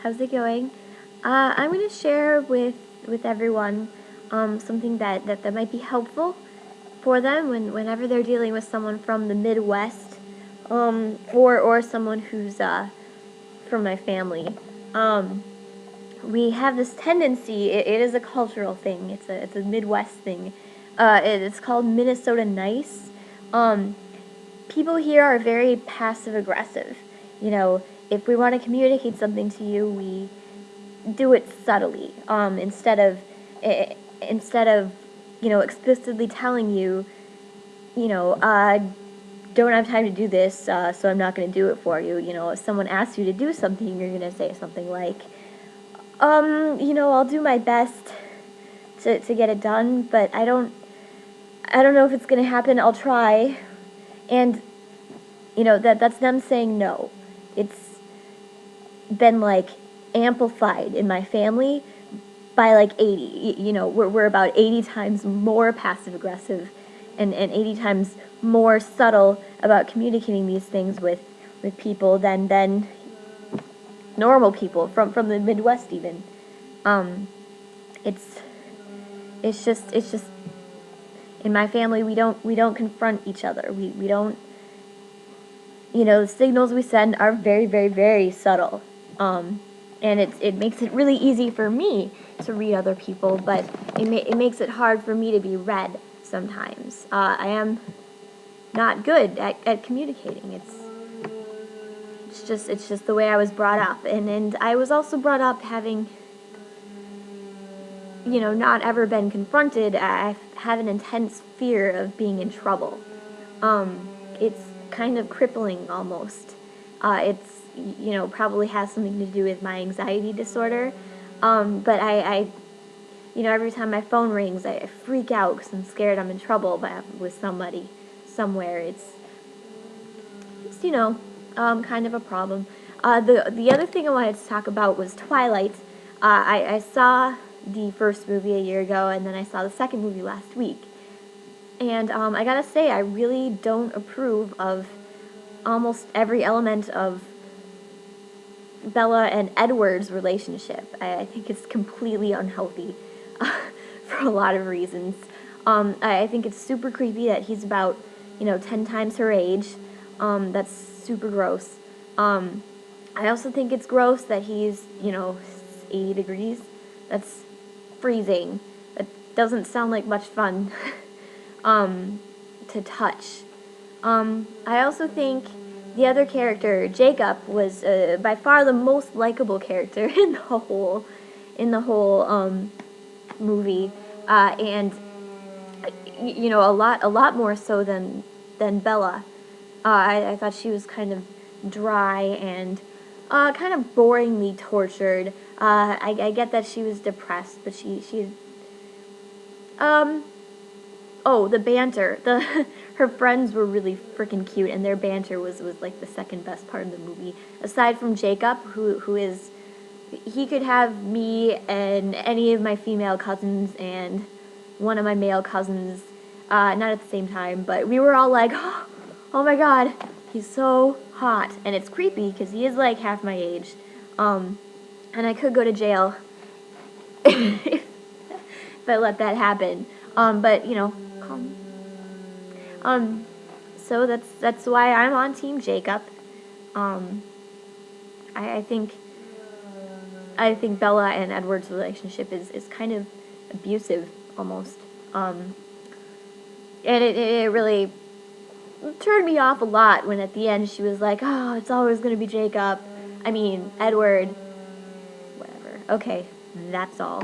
how's it going? I'm going to share with everyone something that might be helpful for them whenever they're dealing with someone from the Midwest, or someone who's from my family. We have this tendency. It is a cultural thing. It's a Midwest thing. It's called Minnesota nice. People here are very passive aggressive. You know, if we want to communicate something to you, we do it subtly. Instead of explicitly telling you, don't have time to do this, so I'm not going to do it for you. If someone asks you to do something, you're going to say something like, I'll do my best to get it done, but I don't know if it's going to happen. I'll try. And that's them saying no. It's been like amplified in my family by like 80. We're about 80 times more passive aggressive and 80 times more subtle about communicating these things with people than normal people from the Midwest even. It's just in my family we don't confront each other. We don't. The signals we send are very, very, very subtle. And it makes it really easy for me to read other people, but it makes it hard for me to be read sometimes. I am not good at communicating. It's just the way I was brought up, and I was also brought up having not ever been confronted. I have an intense fear of being in trouble. It's kind of crippling almost. It's probably has something to do with my anxiety disorder. But I every time my phone rings, I freak out because I'm scared I'm in trouble with somebody somewhere. It's kind of a problem. The other thing I wanted to talk about was Twilight. I saw the first movie a year ago, and then I saw the second movie last week. And I gotta say, I really don't approve of almost every element of Bella and Edward's relationship. I think it's completely unhealthy for a lot of reasons. I think it's super creepy that he's about 10 times her age. That's super gross. I also think it's gross that he's 80 degrees. That's freezing. That doesn't sound like much fun to touch. I also think the other character, Jacob, was by far the most likable character in the whole movie, and a lot more so than Bella. I thought she was kind of dry and kind of boringly tortured. I get that she was depressed, but she oh, the banter. Her friends were really freaking cute, and their banter was like the second best part of the movie. Aside from Jacob, who is, he could have me and any of my female cousins and one of my male cousins, not at the same time, but we were all like, oh my god, he's so hot. And it's creepy because he is like half my age. And I could go to jail if I let that happen. But so that's why I'm on Team Jacob. I think Bella and Edward's relationship is kind of abusive almost. And it really turned me off a lot when at the end she was like, oh, it's always gonna be Edward. Whatever. Okay, that's all.